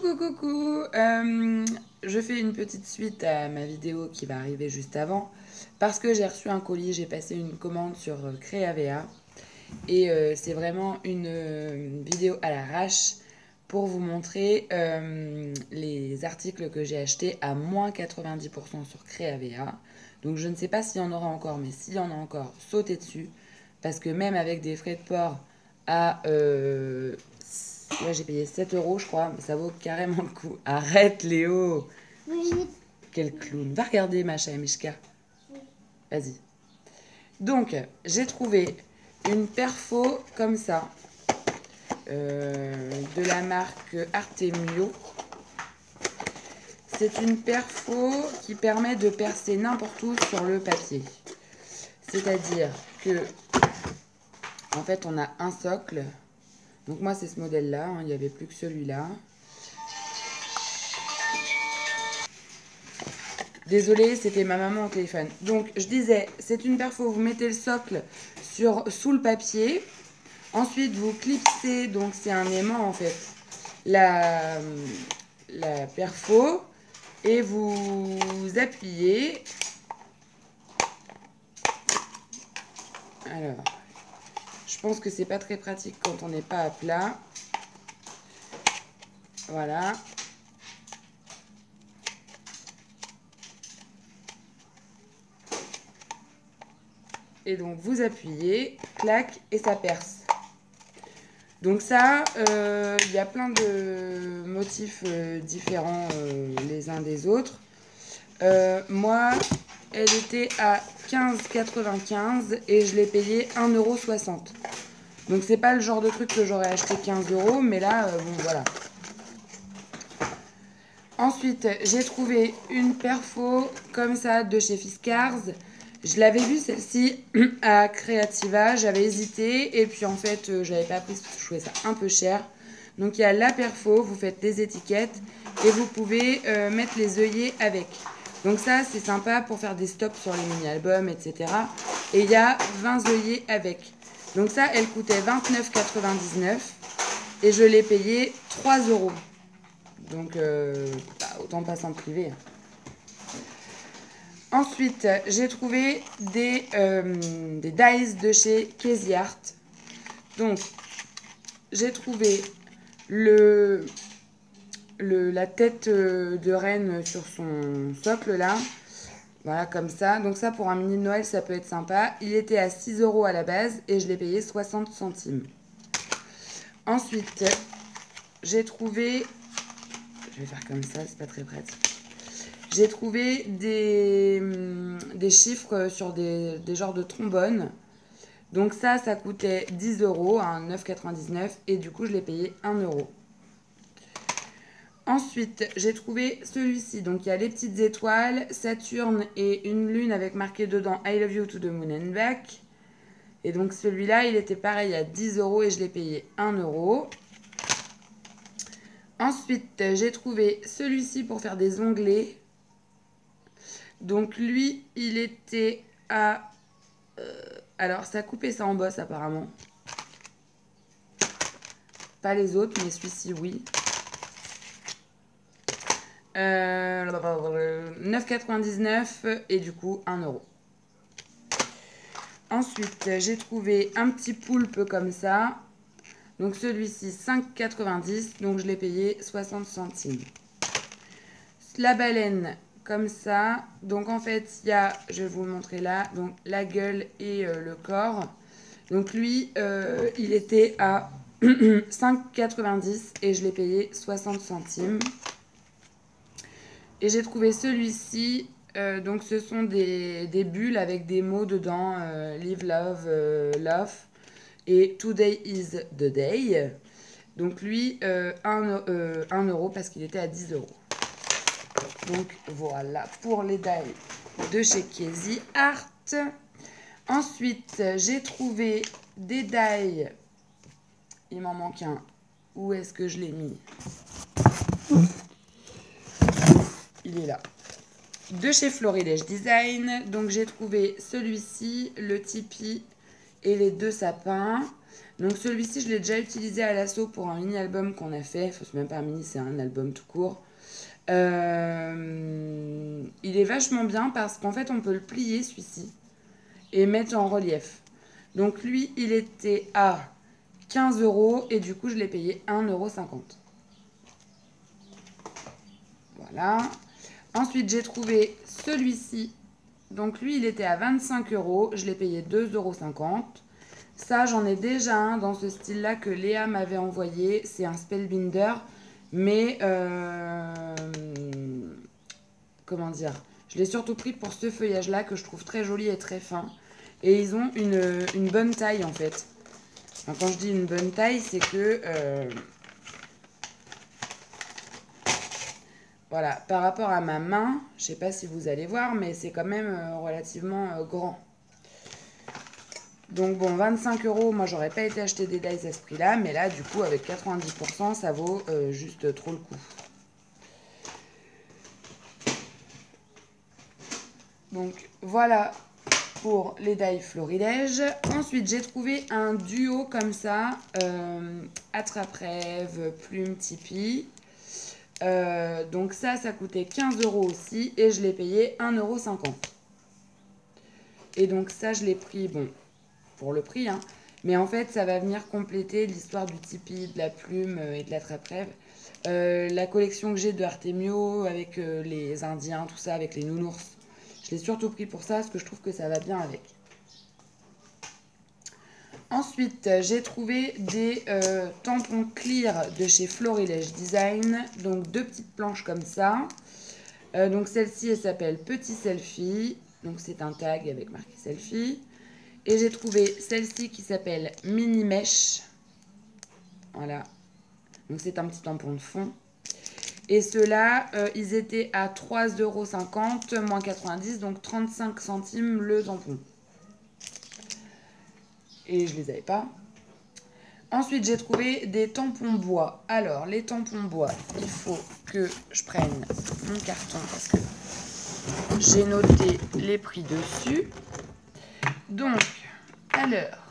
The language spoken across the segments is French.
Coucou. Je fais une petite suite à ma vidéo qui va arriver juste avant parce que j'ai reçu un colis, j'ai passé une commande sur Créavea et c'est vraiment une vidéo à l'arrache pour vous montrer les articles que j'ai achetés à moins 90% sur Créavea. Donc je ne sais pas s'il y en aura encore, mais s'il y en a encore, sautez dessus parce que même avec des frais de port à ouais, j'ai payé 7 euros, je crois, mais ça vaut carrément le coup. Arrête, Léo. Oui. Quel clown. Va regarder Macha et Mishka. Oui. Vas-y. Donc, j'ai trouvé une perfo comme ça, de la marque Artemio. C'est une perfo qui permet de percer n'importe où sur le papier. C'est-à-dire que, en fait, on a un socle. Donc moi, c'est ce modèle-là. Il n'y avait plus que celui-là. Désolée, c'était ma maman au téléphone. Donc, je disais, c'est une perfo. Vous mettez le socle sous le papier. Ensuite, vous clipsez. Donc, c'est un aimant, en fait. La perfo. Et vous appuyez. Alors, je pense que c'est pas très pratique quand on n'est pas à plat. Voilà. Et donc, vous appuyez, clac, et ça perce. Donc ça, y a plein de motifs différents les uns des autres. Moi, elle était à 15,95 et je l'ai payé 1,60 €. Donc c'est pas le genre de truc que j'aurais acheté 15 €, mais là, bon voilà. Ensuite, j'ai trouvé une perfo comme ça de chez Fiskars. Je l'avais vue celle-ci à Creativa, j'avais hésité et puis en fait j'avais pas pris parce que je trouvais ça un peu cher. Donc il y a la perfo, vous faites des étiquettes et vous pouvez mettre les œillets avec. Donc ça c'est sympa pour faire des stops sur les mini-albums, etc. Et il y a 20 œillets avec. Donc ça elle coûtait 29,99 € et je l'ai payé 3 €. Donc autant pas s'en priver. Ensuite, j'ai trouvé des dies de chez Casey Art. Donc, j'ai trouvé la tête de reine sur son socle là. Voilà, comme ça. Donc ça, pour un mini Noël, ça peut être sympa. Il était à 6 € à la base et je l'ai payé 60 centimes. Ensuite, j'ai trouvé... Je vais faire comme ça, c'est pas très pratique. J'ai trouvé des chiffres sur des genres de trombones. Donc ça coûtait 10 €, hein, 9,99 € et du coup je l'ai payé 1 €. Ensuite, j'ai trouvé celui-ci. Donc il y a les petites étoiles, Saturne et une lune avec marqué dedans I love you to the moon and back. Et donc celui-là, il était pareil à 10 € et je l'ai payé 1 €. Ensuite, j'ai trouvé celui-ci pour faire des onglets. Donc lui, il était à... alors, ça a coupé ça en bosse apparemment. Pas les autres, mais celui-ci, oui. 9,99 et du coup 1 €. Ensuite, j'ai trouvé un petit poulpe comme ça. Donc celui-ci, 5,90 €. Donc je l'ai payé 60 centimes. La baleine comme ça. Donc en fait, il y a, je vais vous le montrer là, donc la gueule et le corps. Donc lui, il était à 5,90 € et je l'ai payé 60 centimes. Et j'ai trouvé celui-ci, donc ce sont des bulles avec des mots dedans, live, love, love, et today is the day. Donc lui, 1 € parce qu'il était à 10 €. Donc voilà pour les dies de chez Casey Art. Ensuite, j'ai trouvé des dies. Il m'en manque un. Où est-ce que je l'ai mis? Il est là. De chez Florilège Design. Donc j'ai trouvé celui-ci, le tipi et les deux sapins. Donc celui-ci, je l'ai déjà utilisé à l'assaut pour un mini-album qu'on a fait. Enfin, c'est même pas un mini, c'est un album tout court. Il est vachement bien parce qu'en fait, on peut le plier, celui-ci, et mettre en relief. Donc lui, il était à 15 € et du coup, je l'ai payé 1,50 €. Voilà. Ensuite, j'ai trouvé celui-ci. Donc lui, il était à 25 €. Je l'ai payé 2,50 €. Ça, j'en ai déjà un dans ce style-là que Léa m'avait envoyé. C'est un Spellbinder. Mais, comment dire, je l'ai surtout pris pour ce feuillage-là que je trouve très joli et très fin. Et ils ont une bonne taille, en fait. Enfin, quand je dis une bonne taille, c'est que... voilà, par rapport à ma main, je sais pas si vous allez voir, mais c'est quand même relativement grand. Donc bon, 25 €, moi j'aurais pas été acheter des dies à ce prix-là, mais là du coup avec 90%, ça vaut juste trop le coup. Donc voilà pour les dies florilèges. Ensuite j'ai trouvé un duo comme ça, attrape-rêve, plume, Tipeee. Donc ça coûtait 15 € aussi et je l'ai payé 1,50 €. Et donc ça je l'ai pris, bon, pour le prix, hein, mais en fait ça va venir compléter l'histoire du Tipeee, de la plume et de l'attrape-rêve. La collection que j'ai de Artemio avec les Indiens, tout ça, avec les nounours, je l'ai surtout pris pour ça parce que je trouve que ça va bien avec. Ensuite, j'ai trouvé des tampons clear de chez Florilège Design. Donc, 2 petites planches comme ça. Donc, celle-ci, elle s'appelle Petit Selfie. Donc, c'est un tag avec marqué Selfie. Et j'ai trouvé celle-ci qui s'appelle Mini Mesh. Voilà. Donc, c'est un petit tampon de fond. Et ceux-là, ils étaient à 3,50 €, moins 90, donc 35 centimes le tampon. Et je les avais pas. Ensuite, j'ai trouvé des tampons bois. Alors, les tampons bois, il faut que je prenne mon carton parce que j'ai noté les prix dessus. Donc, alors,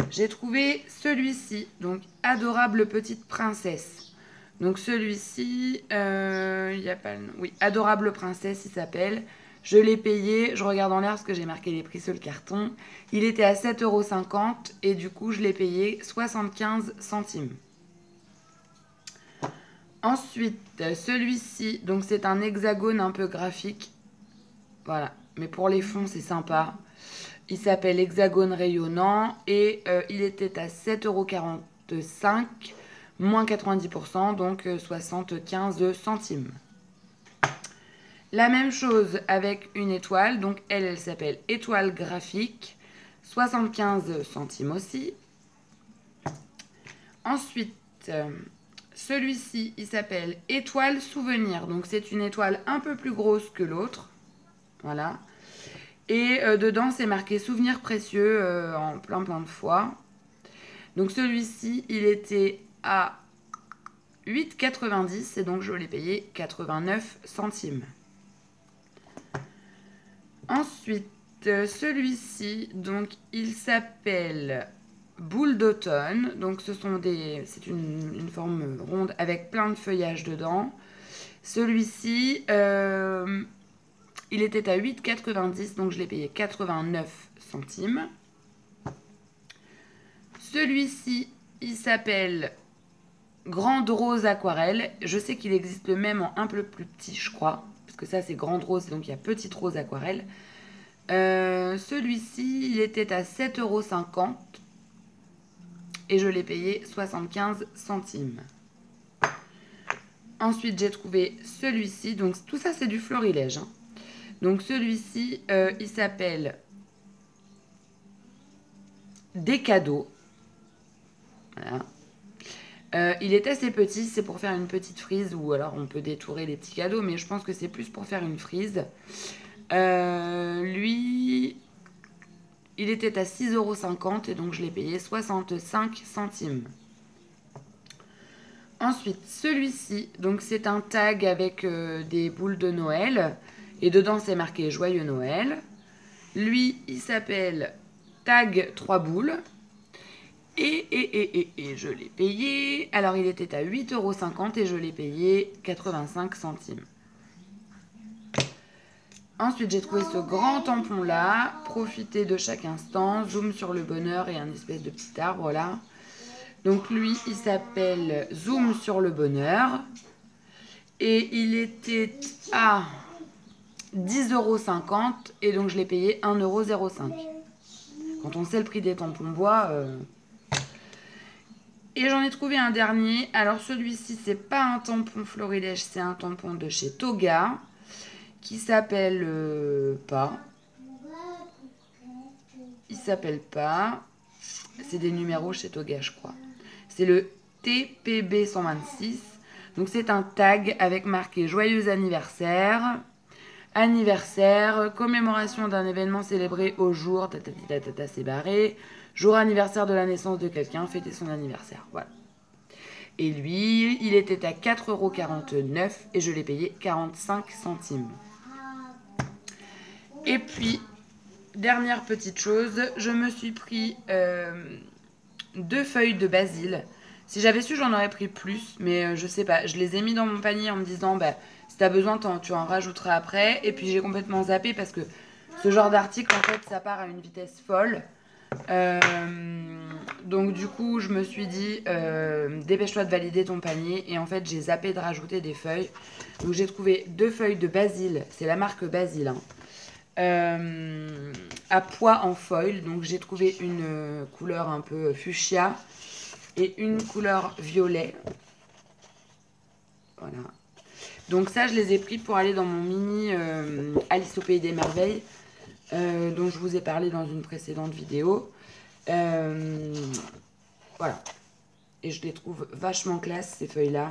j'ai trouvé celui-ci. Donc, Adorable Petite Princesse. Donc, celui-ci, il n'y a pas le nom. Oui, Adorable Princesse, il s'appelle. Je l'ai payé, je regarde en l'air parce que j'ai marqué les prix sur le carton. Il était à 7,50 € et du coup, je l'ai payé 75 centimes. Ensuite, celui-ci, donc c'est un hexagone un peu graphique. Voilà, mais pour les fonds, c'est sympa. Il s'appelle Hexagone Rayonnant et il était à 7,45 €, moins 90%, donc 75 centimes. La même chose avec une étoile, donc elle s'appelle Étoile Graphique, 75 centimes aussi. Ensuite, celui-ci, il s'appelle Étoile Souvenir, donc c'est une étoile un peu plus grosse que l'autre, voilà. Et dedans, c'est marqué Souvenir précieux en plein de fois. Donc celui-ci, il était à 8,90 € et donc je l'ai payé 89 centimes. Ensuite, celui-ci, donc il s'appelle Boule d'automne. Donc c'est une forme ronde avec plein de feuillages dedans. Celui-ci, il était à 8,90 €, donc je l'ai payé 89 centimes. Celui-ci, il s'appelle Grande Rose Aquarelle. Je sais qu'il existe le même en un peu plus petit, je crois. Parce que ça, c'est Grande Rose, donc il y a Petite Rose Aquarelle. Celui-ci, il était à 7,50 € et je l'ai payé 75 centimes. Ensuite, j'ai trouvé celui-ci. Donc, tout ça, c'est du florilège, hein. Donc, celui-ci, il s'appelle Des cadeaux. Voilà. Il est assez petit, c'est pour faire une petite frise ou alors on peut détourer les petits cadeaux, mais je pense que c'est plus pour faire une frise. Lui, il était à 6,50 € et donc je l'ai payé 65 centimes. Ensuite, celui-ci, donc c'est un tag avec des boules de Noël et dedans c'est marqué Joyeux Noël. Lui, il s'appelle Tag 3 boules Et je l'ai payé. Alors, il était à 8,50 € et je l'ai payé 85 centimes. Ensuite, j'ai trouvé ce grand tampon là. Profitez de chaque instant. Zoom sur le bonheur et un espèce de petit arbre là. Donc, lui, il s'appelle Zoom sur le bonheur. Et il était à 10,50 € et donc je l'ai payé 1,05 €. Quand on sait le prix des tampons bois. Et j'en ai trouvé un dernier. Alors celui-ci, c'est pas un tampon Florilège, c'est un tampon de chez Toga qui s'appelle pas. Il s'appelle pas. C'est des numéros chez Toga, je crois. C'est le TPB 126. Donc c'est un tag avec marqué joyeux anniversaire. Anniversaire, commémoration d'un événement célébré au jour, c'est barré. Jour anniversaire de la naissance de quelqu'un, fêter son anniversaire. Voilà. Et lui, il était à 4,49 € et je l'ai payé 45 centimes. Et puis, dernière petite chose, je me suis pris 2 feuilles de basil. Si j'avais su, j'en aurais pris plus, mais je sais pas. Je les ai mis dans mon panier en me disant, bah, si t'as besoin, tu en rajouteras après. Et puis j'ai complètement zappé parce que ce genre d'article, en fait, ça part à une vitesse folle. Donc du coup, je me suis dit, dépêche-toi de valider ton panier. Et en fait, j'ai zappé de rajouter des feuilles. Donc j'ai trouvé 2 feuilles de basil. C'est la marque Basil, hein. À pois en foil. Donc j'ai trouvé une couleur un peu fuchsia et une couleur violet. Voilà. Donc ça, je les ai pris pour aller dans mon mini Alice au Pays des Merveilles, dont je vous ai parlé dans une précédente vidéo. Voilà. Et je les trouve vachement classe, ces feuilles-là.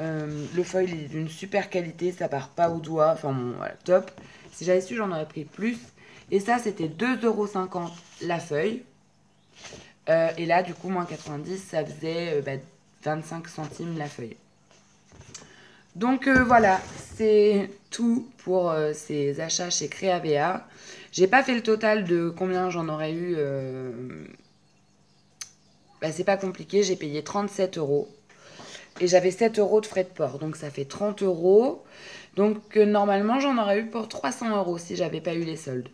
Le foil est d'une super qualité, ça part pas au doigt. Enfin bon, voilà, top. Si j'avais su, j'en aurais pris plus. Et ça, c'était 2,50 € la feuille. Et là, du coup, moins 90, ça faisait 25 centimes la feuille. Donc voilà, c'est tout pour ces achats chez Créavea. J'ai pas fait le total de combien j'en aurais eu. C'est pas compliqué, j'ai payé 37 €. Et j'avais 7 € de frais de port, donc ça fait 30 €. Donc normalement, j'en aurais eu pour 300 € si j'avais pas eu les soldes.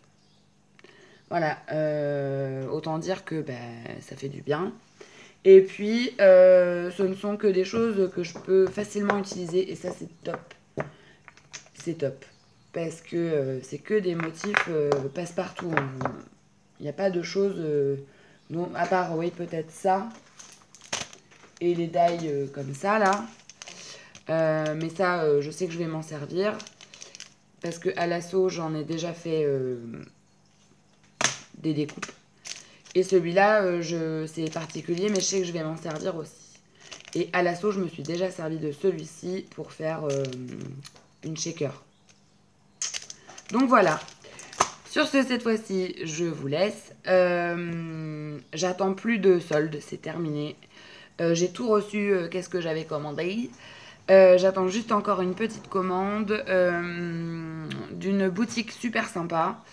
Voilà, autant dire que ça fait du bien. Et puis, ce ne sont que des choses que je peux facilement utiliser. Et ça, c'est top. C'est top. Parce que c'est que des motifs passe-partout. Il n'y a pas de choses... à part, oui, peut-être ça. Et les die comme ça, là. Mais ça, je sais que je vais m'en servir. Parce qu'à l'assaut, j'en ai déjà fait des découpes. Et celui-là, c'est particulier, mais je sais que je vais m'en servir aussi. Et à l'assaut, je me suis déjà servi de celui-ci pour faire une shaker. Donc voilà. Sur ce, cette fois-ci, je vous laisse. J'attends plus de soldes, c'est terminé. J'ai tout reçu, qu'est-ce que j'avais commandé. J'attends juste encore une petite commande d'une boutique super sympa.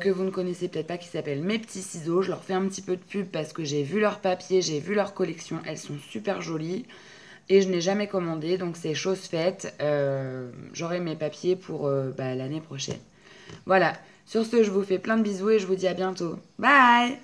Que vous ne connaissez peut-être pas, qui s'appelle Mes Petits Ciseaux. Je leur fais un petit peu de pub parce que j'ai vu leur papier, j'ai vu leur collection. Elles sont super jolies et je n'ai jamais commandé, donc c'est chose faite. J'aurai mes papiers pour l'année prochaine. Voilà, sur ce, je vous fais plein de bisous et je vous dis à bientôt. Bye!